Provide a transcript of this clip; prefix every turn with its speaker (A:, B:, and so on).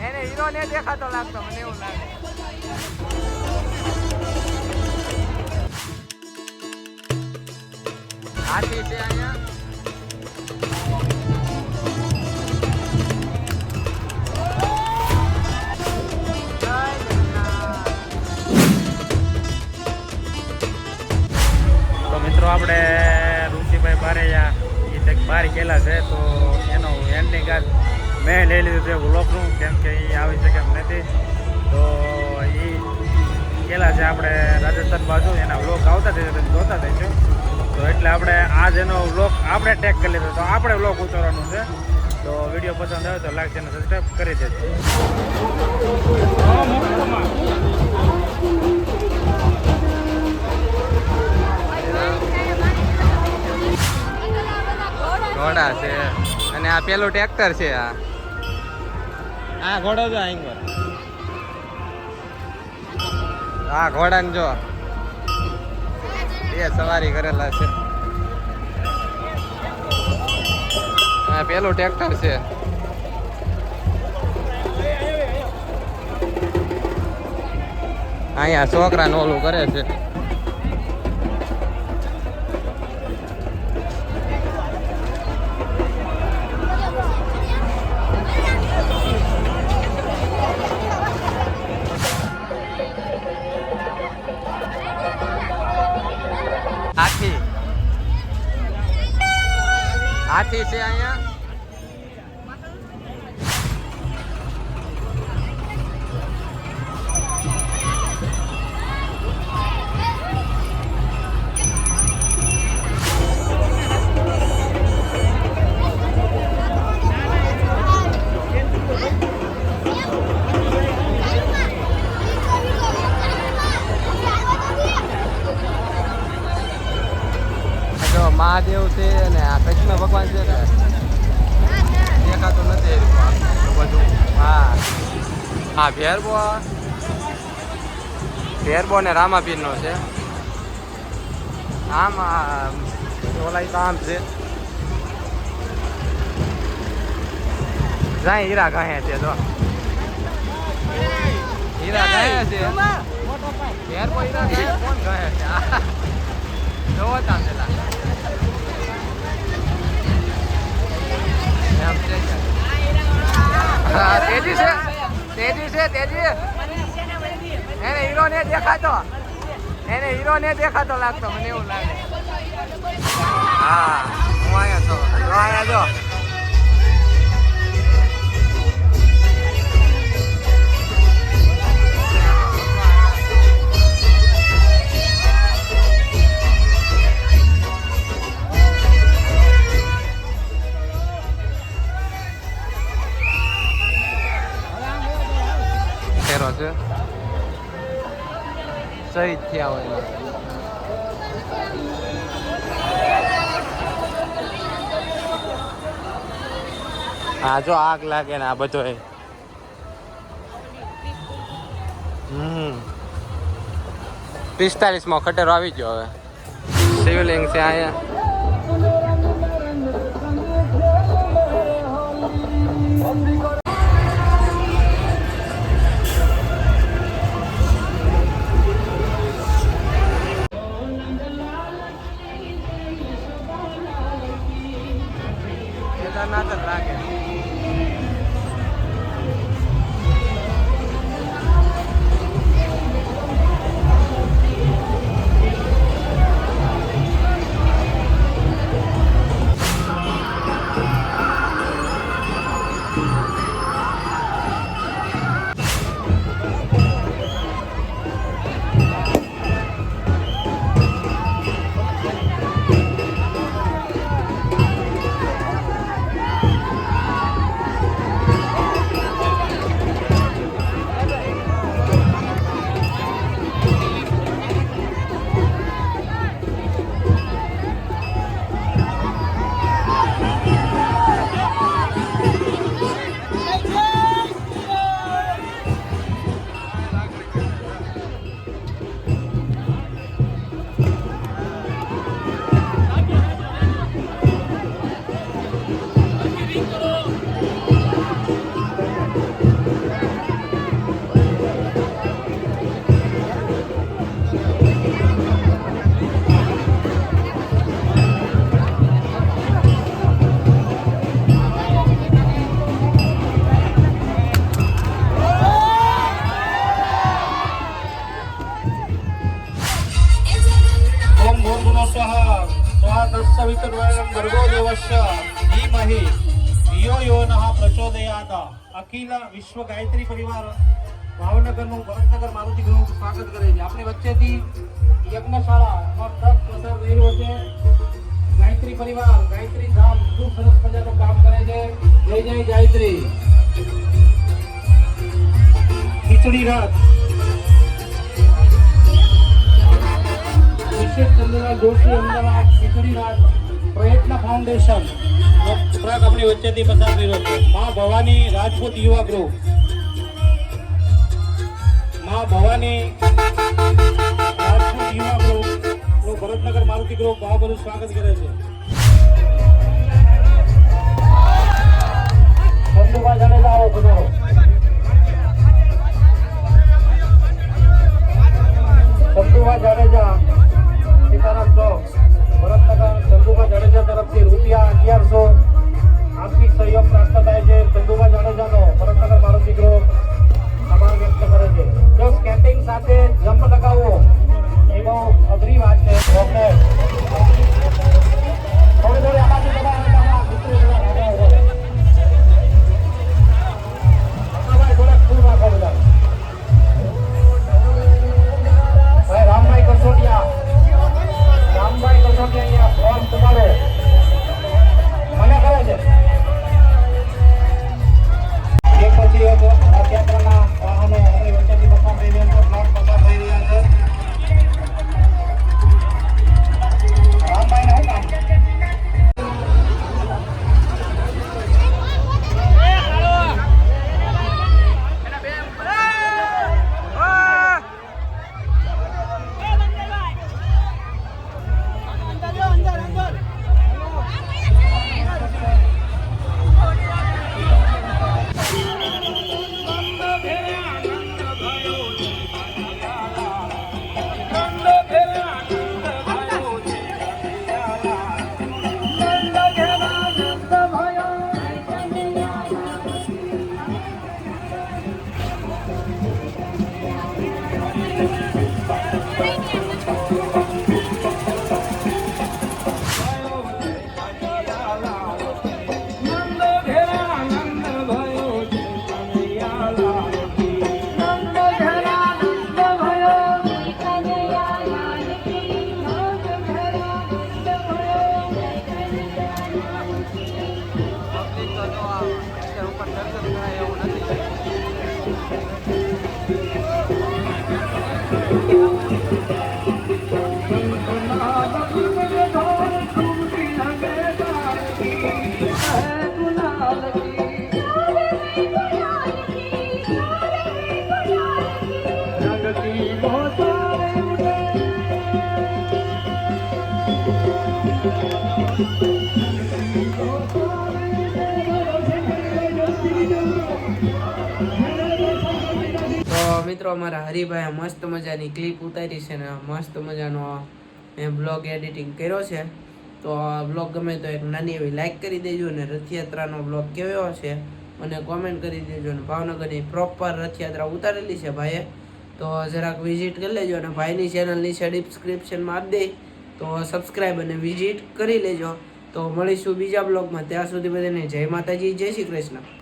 A: એને હીરો ને દેખાતો લાગતો મને એવું લાગે. હાથી છે અહીંયા. તો મિત્રો આપણે ઋષિભાઈ બારૈયા એ કંઈક બહાર ગયેલા છે તો એનો એન્ડિંગ આજ મેં લઈ લીધું છે વ્લોગનું, કેમ કે એ આવી શકે એમ નથી. તો એ ગયેલા છે આપણે રાજસ્થાન બાજુ, એના વ્લોગ આવતા થશે તમે જોતા થઈશું. તો એટલે આપણે આજ એનો વ્લોગ આપણે ટેગ કરી લીધો, તો આપણે વ્લોગ ઉતારવાનું છે. તો વિડીયો પસંદ આવે તો લાઈક ચેનલ સબસ્ક્રાઈબ કરી દેજો. ઘોડા છે અને આ પેલું ટ્રેક્ટર છે. આ ઘોડો જો અહીં આ ઘોડાને જો એ સવારી કરેલા છે. આ પેલું ટ્રેક્ટર છે. અહીંયા છોકરાને ઓલું કરે છે. હાથી હાથી છે અહીંયા. મહાદેવ છે અને આ કૃષ્ણ ભગવાન છે ને દેખાતું નથી બધું. હા ભેરબો ને રામાપીર નો છે. આમ ઓલા તો આમ છે જાય હીરા કહે છે. તો હીરા કહે છે ભેરબો હીરા કહે કોણ કહે છે જોવો તા પેલા તેજી છે તેજી એને હીરો ને દેખાતો લાગતો મને એવું લાગે. હા હું અહીંયા જો છે શહીદ થયા હોય. હા જો આગ લાગે ને આ બધો 45માં ખટેરો આવી ગયો. હવે શિવલિંગ છે અહીંયા. કેદારનાથ જ લાગે.
B: અખિલ વિશ્વ ગાયત્રી પરિવાર ભાવનગરનું ભરતનગર મારુતિ ગૃહનું સ્વાગત કરે છે. આપણી વચ્ચેથી યજ્ઞશાળાનો ટ્રક પસાર થઈ રહ્યો છે. ગાયત્રી પરિવાર ગાયત્રી ધામ ખૂબ સરસ મજાનું કામ કરે છે. જય જય ગાયત્રી. ખીચડી રથ વિશેષ ચંદ્રલાલ જોશી અમદાવાદ ખીચડી રથ પ્રયત્ન ફાઉન્ડેશન ટ્રક આપણી વચ્ચેથી પસાર થઈ રહ્યો છે. મા ભવાની રાજપૂત યુવા ગ્રુપ મા ભવાની રાજપૂત યુવા ગ્રુપ ભરતનગર મારુતિ ગ્રુપ બહાબરું સ્વાગત કરે છે. ચંદુભા જાડેજા આવો પધારો. ચંદુભા જાડેજા સીતારામ ચોક ભરતનગર ચંદુભા જાડેજા તરફથી ₹1100 આર્થિક સહયોગ પ્રાપ્ત થાય છે. ચંદુભા જાડેજાનો ભરતનગર મારુતિ ગ્રુપ આભાર વ્યક્ત કરે છે. જો સ્કેટિંગ સાથે જમ્પ લગાવવો એ બહુ અઘરી વાત છે. ઓકે થોડી આ બાજુ રામભાઈ કસોટિયા અહીંયા ફોન તમારો મને કરે છે. એક પછી એક રથયાત્રાના વાહનો આપણી વચ્ચેથી પસાર થઈ રહ્યા છે. પ્લોટ પસાર થઈ રહ્યા છે. રામભાઈને શું કામ?
C: મિત્રો અમારા હરિભાઈ મસ્ત મજાની ક્લિપ ઉતારી છે ને મસ્ત મજાનો બ્લોગ એડિટિંગ કર્યો છે. તો આ બ્લોગ ગમે તો એક નાની એવી લાઈક કરી દેજો અને રથયાત્રાનો બ્લોગ કેવો છે અને કોમેન્ટ કરી દેજો. અને ભાવનગરની પ્રોપર રથયાત્રા ઉતારેલી છે ભાઈએ, તો જરાક વિઝિટ કરી લેજો. અને ભાઈની ચેનલની છે ડિસ્ક્રિપ્શનમાં આપી દઈ, તો સબસ્ક્રાઈબ અને વિઝિટ કરી લેજો. તો મળીશું બીજા બ્લોગમાં. ત્યાં સુધી બધાને જય માતાજી, જય શ્રી કૃષ્ણ.